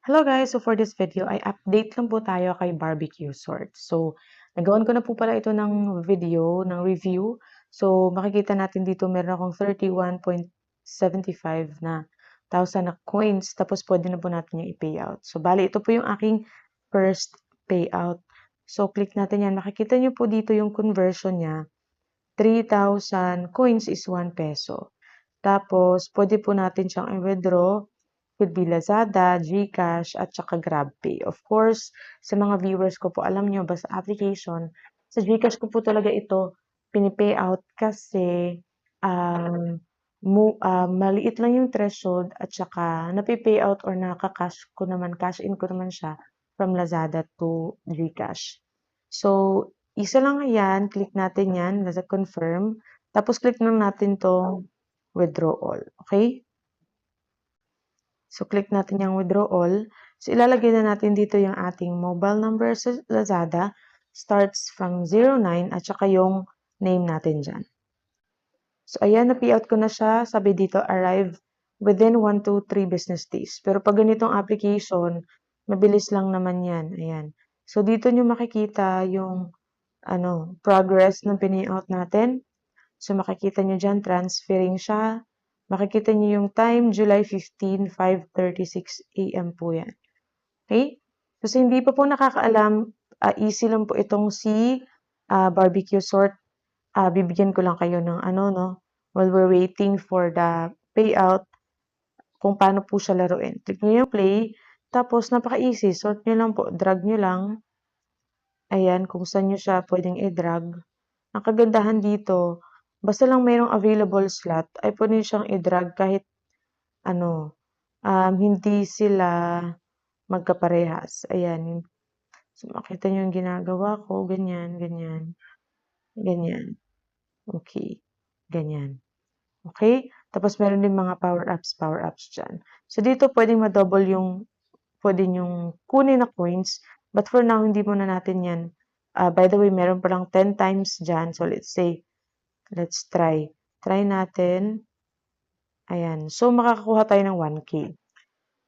Hello guys! So for this video ay update lang po tayo kay Barbecue Sort. So nagawan ko na po pala ito ng video, ng review. So makikita natin dito meron akong 31.75 na thousand na coins. Tapos pwede na po natin yung i-payout. So bali ito po yung aking first payout. So click natin yan. Makikita nyo po dito yung conversion niya. 3,000 coins is 1 peso. Tapos pwede po natin siyang i-withdraw. Could be Lazada, GCash, at saka GrabPay. Of course, sa mga viewers ko po, alam nyo ba sa application, sa GCash ko po talaga ito pini-payout kasi maliit lang yung threshold at saka napi-payout or nakaka-cash ko naman, cash in ko naman siya from Lazada to GCash. So, isa lang yan, click natin yan, Lazada confirm, tapos click lang natin tong withdrawal, okay? So, click natin yung withdrawal. So, ilalagay na natin dito yung ating mobile number sa Lazada. Starts from 09 at saka yung name natin dyan. So, ayan, na-payout ko na siya. Sabi dito, arrive within 1 to 3 business days. Pero pag ganitong application, mabilis lang naman yan. Ayan. So, dito nyo makikita yung progress ng pinayout natin. So, makikita nyo dyan, transferring siya. Makikita niyo yung time, July 15, 5:36 AM po yan. Okay? Kasi hindi pa po nakakaalam, easy lang po itong si Barbecue Sort. Bibigyan ko lang kayo ng while we're waiting for the payout, kung paano po siya laruin. Click niyo yung play, tapos napaka-easy. Sort nyo lang po, drag nyo lang. Ayan, kung saan nyo siya pwedeng i-drag. Ang kagandahan dito, basta lang mayroong available slot, ay pwede siyang i-drag kahit hindi sila magkaparehas. Ayan. So, makita nyo yung ginagawa ko. Ganyan, ganyan. Ganyan. Okay. Ganyan. Okay? Tapos, meron din mga power-ups dyan. So, dito, pwedeng ma-double yung pwede nyong kunin na coins. But for now, hindi muna natin yan. By the way, meron palang 10 times dyan. So, let's say, let's try. Try natin. Ayan. So, makakakuha tayo ng 1K.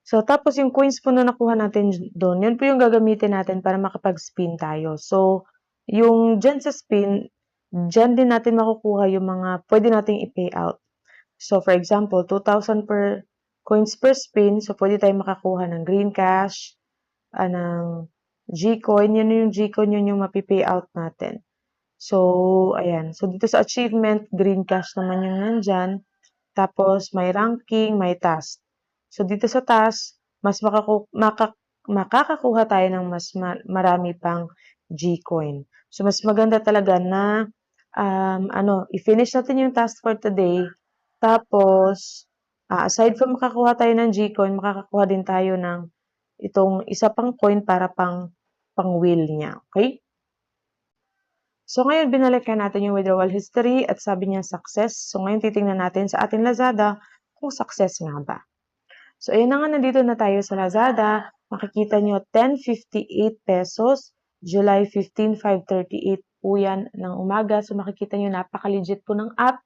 So, tapos yung coins po na nakuha natin doon, yun po yung gagamitin natin para makapag-spin tayo. So, yung dyan sa spin, dyan din natin makukuha yung mga pwede nating i-payout. So, for example, 2,000 per coins per spin. So, pwede tayong makakuha ng green cash, ng Gcoin. Yun yung Gcoin, yun yung mapipayout natin. So, ayan. So, dito sa achievement, green cash naman yung nandyan. Tapos, may ranking, may task. So, dito sa task, mas makakakuha tayo ng mas marami pang Gcoin. So, mas maganda talaga na i-finish natin yung task for today. Tapos, aside from makakuha tayo ng Gcoin, makakakuha din tayo ng itong isa pang coin para pang-wheel niya. Okay? So, ngayon, binalikan natin yung withdrawal history at sabi niya success. So, ngayon, titingnan natin sa ating Lazada kung success nga ba. So, ayun na nga, nandito na tayo sa Lazada. Makikita nyo, 10.58 pesos. July 15, 5:38 po yan ng umaga. So, makikita nyo, napaka-legit po ng app.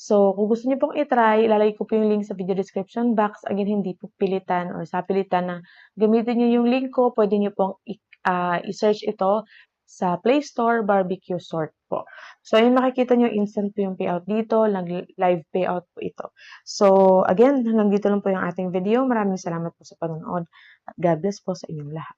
So, kung gusto niyo pong itry, ilalagay ko po yung link sa video description box. Again, hindi po pilitan or sa pilitan na gamitin niyo yung link ko. Pwede niyo pong i-search ito sa Play Store, Barbecue Sort po. So, ayun, makikita nyo, instant po yung payout dito. Live payout po ito. So, again, hanggang dito lang po yung ating video. Maraming salamat po sa panonood. At God bless po sa inyong lahat.